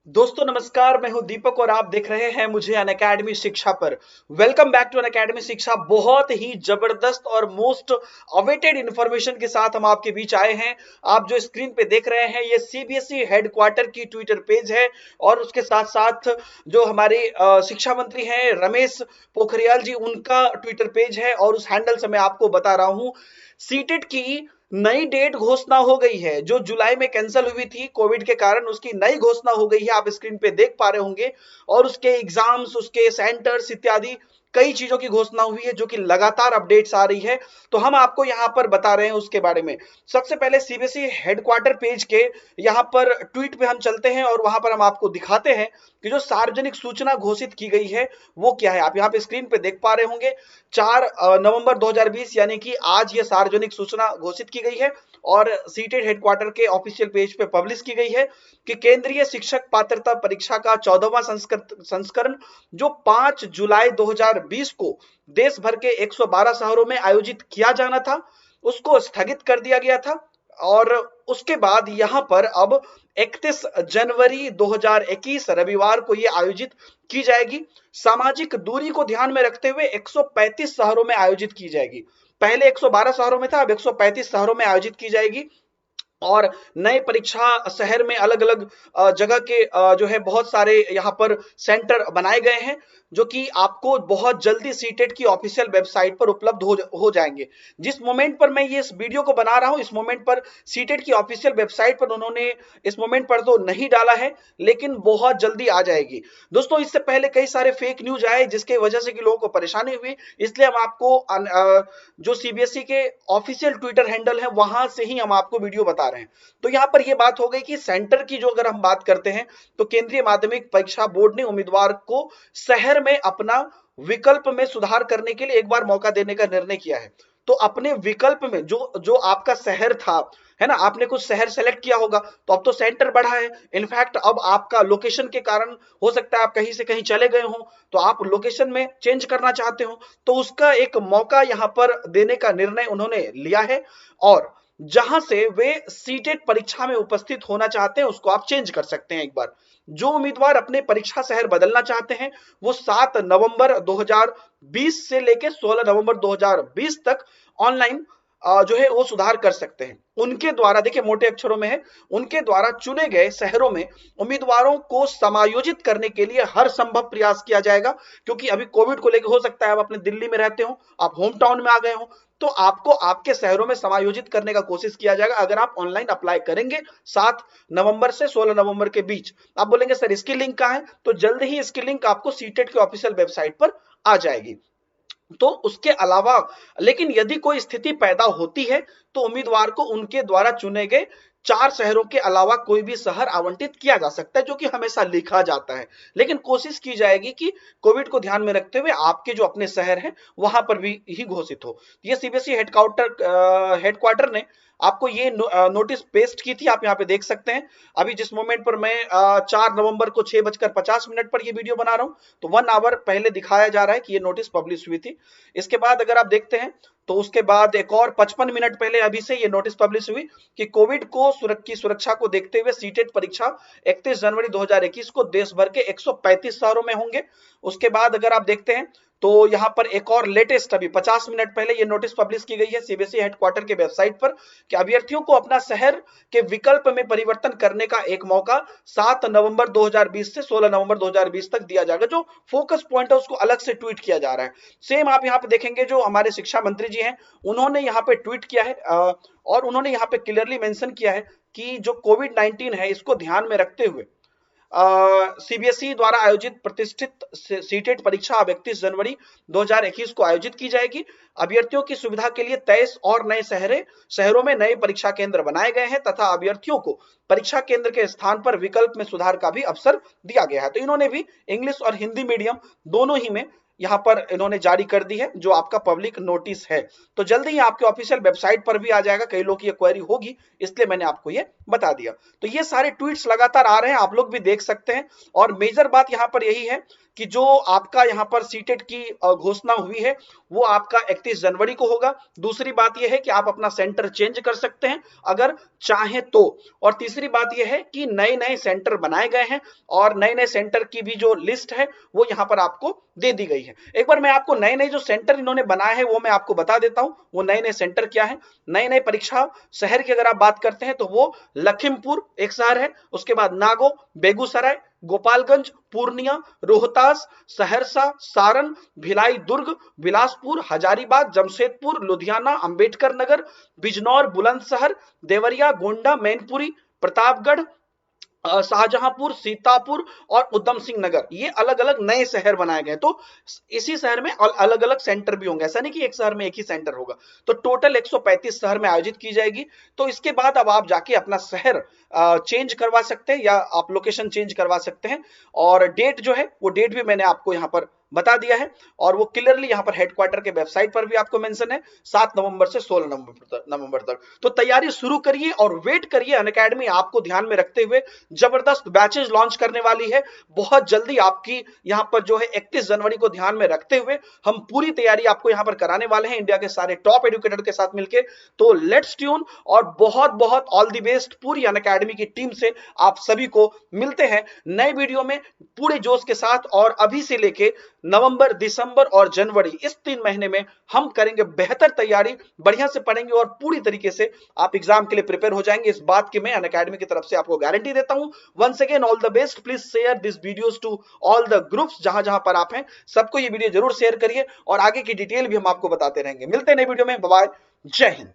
दोस्तों नमस्कार, मैं हूं दीपक और आप देख रहे हैं मुझे अनअकैडमी शिक्षा पर। वेलकम बैक टू अनअकैडमी शिक्षा। बहुत ही जबरदस्त और मोस्ट अवेटेड इंफॉर्मेशन के साथ हम आपके बीच आए हैं। आप जो स्क्रीन पे देख रहे हैं ये सीबीएसई हेडक्वार्टर की ट्विटर पेज है और उसके साथ साथ जो हमारे शिक्षा मंत्री हैं रमेश पोखरियाल जी, उनका ट्विटर पेज है और उस हैंडल से मैं आपको बता रहा हूं सीटेट की नई डेट घोषणा हो गई है। जो जुलाई में कैंसिल हुई थी कोविड के कारण, उसकी नई घोषणा हो गई है, आप स्क्रीन पे देख पा रहे होंगे। और उसके एग्जाम्स, उसके सेंटर्स इत्यादि कई चीजों की घोषणा हुई है जो कि लगातार अपडेट्स आ रही है। तो हम आपको यहां पर बता रहे हैं उसके बारे में। सबसे पहले सीबीएसई हेडक्वार्टर पेज के यहां पर ट्वीट पे हम चलते हैं और वहां पर हम आपको दिखाते हैं कि जो सार्वजनिक सूचना घोषित की गई है वो क्या है। आप यहाँ पे स्क्रीन पे देख पा रहे होंगे 4 नवंबर 2020 यानी कि आज ये सार्वजनिक सूचना घोषित की गई है और सीटेट हेडक्वार्टर के ऑफिशियल पेज पे पब्लिश की गई है कि केंद्रीय शिक्षक पात्रता परीक्षा का 14वां संस्करण जो 5 जुलाई 2020 को देश भर के 112 शहरों में आयोजित किया जाना था उसको स्थगित कर दिया गया था। और उसके बाद यहां पर अब 31 जनवरी 2021 रविवार को यह आयोजित की जाएगी। सामाजिक दूरी को ध्यान में रखते हुए 135 शहरों में आयोजित की जाएगी। पहले 112 शहरों में था, अब 135 शहरों में आयोजित की जाएगी। और नए परीक्षा शहर में अलग अलग जगह के जो है बहुत सारे यहाँ पर सेंटर बनाए गए हैं जो कि आपको बहुत जल्दी सीटेट की ऑफिशियल वेबसाइट पर उपलब्ध हो जाएंगे। जिस मोमेंट पर मैं ये इस वीडियो को बना रहा हूं इस मोमेंट पर सीटेट की ऑफिशियल वेबसाइट पर उन्होंने इस मोमेंट पर तो नहीं डाला है, लेकिन बहुत जल्दी आ जाएगी। दोस्तों इससे पहले कई सारे फेक न्यूज आए जिसके वजह से कि लोगों को परेशानी हुई, इसलिए हम आपको जो सीबीएसई के ऑफिशियल ट्विटर हैंडल है वहां से ही हम आपको वीडियो बता रहे हैं। तो यहां पर यह बात हो गई कि सेंटर की जो अगर हम बात करते हैं तो केंद्रीय माध्यमिक परीक्षा बोर्ड ने उम्मीदवार को शहर में अपना विकल्प में सुधार करने के लिए एक बार मौका देने का निर्णय किया है। तो अपने विकल्प में जो जो आपका शहर था, है ना, आपने कुछ शहर सेलेक्ट किया होगा तो अब तो सेंटर बढ़ा है। इनफैक्ट अब आपका लोकेशन के कारण हो सकता है आप कहीं से कहीं चले गए हो तो आप लोकेशन में चेंज करना चाहते हो, तो उसका एक मौका यहां पर देने का निर्णय उन्होंने लिया है। और जहां से वे सीटेट परीक्षा में उपस्थित होना चाहते हैं उसको आप चेंज कर सकते हैं एक बार। जो उम्मीदवार अपने परीक्षा शहर बदलना चाहते हैं वो 7 नवंबर 2020 से लेकर 16 नवंबर 2020 तक ऑनलाइन जो है वो सुधार कर सकते हैं। उनके द्वारा, देखिए मोटे अक्षरों में है, उनके द्वारा चुने गए शहरों में उम्मीदवारों को समायोजित करने के लिए हर संभव प्रयास किया जाएगा। क्योंकि अभी कोविड को लेकर हो सकता है आप अपने दिल्ली में रहते हो, आप होम टाउन में आ गए हो, तो आपको आपके शहरों में समायोजित करने का कोशिश किया जाएगा अगर आप ऑनलाइन अप्लाई करेंगे 7 नवंबर से 16 नवंबर के बीच। आप बोलेंगे सर इसकी लिंक कहां है, तो जल्द ही इसकी लिंक आपको सीटेट के ऑफिशियल वेबसाइट पर आ जाएगी। तो उसके अलावा लेकिन यदि कोई स्थिति पैदा होती है तो उम्मीदवार को उनके द्वारा चुने गए 4 शहरों के अलावा कोई भी शहर आवंटित किया जा सकता है, जो कि हमेशा लिखा जाता है। लेकिन कोशिश की जाएगी कि कोविड को ध्यान में रखते हुए आपके जो अपने शहर हैं वहां पर भी ही घोषित हो। ये सीबीएसई हेडक्वार्टर ने आपको ये नोटिस पेस्ट की थी, आप यहाँ पे देख सकते हैं। अभी जिस मोमेंट पर मैं 4 नवंबर को 6:50 पर ये वीडियो बना रहा हूं तो 1 आवर पहले दिखाया जा रहा है कि ये नोटिस पब्लिश हुई थी। इसके बाद अगर आप देखते हैं तो उसके बाद एक और 55 मिनट पहले अभी से ये नोटिस पब्लिश हुई कि कोविड को सुरक्षा को देखते हुए सीटेट परीक्षा 31 जनवरी 2021 को देश भर के 135 शहरों में होंगे। उसके बाद अगर आप देखते हैं तो यहां पर एक और लेटेस्ट अभी 50 मिनट पहले ये नोटिस पब्लिश की गई है सीबीएसई हेडक्वार्टर के वेबसाइट पर कि अभ्यर्थियों को अपना शहर के विकल्प में परिवर्तन करने का एक मौका 7 नवंबर 2020 से 16 नवंबर 2020 तक दिया जाएगा। जो फोकस पॉइंट है उसको अलग से ट्वीट किया जा रहा है। सेम आप यहाँ पे देखेंगे जो हमारे शिक्षा मंत्री जी हैं उन्होंने यहाँ पे ट्वीट किया है और उन्होंने यहाँ पे क्लियरली मेंशन किया है कि जो कोविड 19 है इसको ध्यान में रखते हुए सीबीएसई द्वारा आयोजित प्रतिष्ठित सीटेट परीक्षा अब 31 जनवरी 2021 को आयोजित की जाएगी। अभ्यर्थियों की सुविधा के लिए 23 और नए शहरों में नए परीक्षा केंद्र बनाए गए हैं तथा अभ्यर्थियों को परीक्षा केंद्र के स्थान पर विकल्प में सुधार का भी अवसर दिया गया है। तो इन्होंने भी इंग्लिश और हिंदी मीडियम दोनों ही में यहां पर इन्होंने जारी कर दी है जो आपका पब्लिक नोटिस है। तो जल्दी ही आपके ऑफिशियल वेबसाइट पर भी आ जाएगा। कई लोग ये क्वेरी होगी इसलिए मैंने आपको ये बता दिया। तो ये सारे ट्वीट्स लगातार आ रहे हैं, आप लोग भी देख सकते हैं। और मेजर बात यहां पर यही है कि जो आपका यहाँ पर सीटेट की घोषणा हुई है वो आपका 31 जनवरी को होगा। दूसरी बात यह है कि आप अपना सेंटर चेंज कर सकते हैं अगर चाहें तो। और तीसरी बात यह है कि नए नए सेंटर बनाए गए हैं और नए नए सेंटर की भी जो लिस्ट है वो यहाँ पर आपको दे दी गई है। एक बार मैं आपको नए नए जो सेंटर इन्होंने बनाए हैं वो मैं आपको बता देता हूं। वो नए नए सेंटर क्या है। नए नए परीक्षा शहर की अगर आप बात करते हैं तो वो लखीमपुर एक शहर है, उसके बाद नागो, बेगूसराय, गोपालगंज, पूर्णिया, रोहतास, सहरसा, सारण, भिलाई, दुर्ग, बिलासपुर, हजारीबाग, जमशेदपुर, लुधियाना, अंबेडकर नगर, बिजनौर, बुलंदशहर, देवरिया, गोंडा, मैनपुरी, प्रतापगढ़, शाहजहांपुर, सीतापुर और उधम सिंह नगर, ये अलग अलग नए शहर बनाए गए। तो इसी शहर में अलग अलग सेंटर भी होंगे, ऐसा नहीं कि एक शहर में एक ही सेंटर होगा। तो टोटल 135 शहर में आयोजित की जाएगी। तो इसके बाद अब आप जाके अपना शहर चेंज करवा सकते हैं या आप लोकेशन चेंज करवा सकते हैं। और डेट जो है वो डेट भी मैंने आपको यहाँ पर बता दिया है और वो क्लियरली यहाँ पर हेडक्वार्टर के वेबसाइट पर भी आपको मेंशन है, 7 नवंबर से 16 नवंबर तक। तो तैयारी शुरू करिए और वेट करिए। अनअकैडमी आपको ध्यान में रखते हुए जबरदस्त बैचेस लॉन्च करने वाली है बहुत जल्दी। आपकी यहाँ पर जो है 31 जनवरी को ध्यान में रखते हुए हम पूरी तैयारी आपको यहाँ पर कराने वाले हैं इंडिया के सारे टॉप एजुकेटर के साथ मिलकर। तो लेट्स ट्यून और बहुत बहुत ऑल द बेस्ट पूरी अनअकैडमी की टीम से आप सभी को मिलते हैं नए वीडियो में पूरे जोश के साथ। और अभी से लेके नवंबर, दिसंबर और जनवरी इस 3 महीने में हम करेंगे बेहतर तैयारी, बढ़िया से पढ़ेंगे और पूरी तरीके से आप एग्जाम के लिए प्रिपेयर हो जाएंगे। इस बात की मैं अनअकैडमी की तरफ से आपको गारंटी देता हूं। Once again all the best. Please share this videos to all the groups, जहां जहां पर आप हैं सबको ये वीडियो जरूर शेयर करिए और आगे की डिटेल भी हम आपको बताते रहेंगे। मिलते हैं नए वीडियो में। बाय बाय, जय हिंद।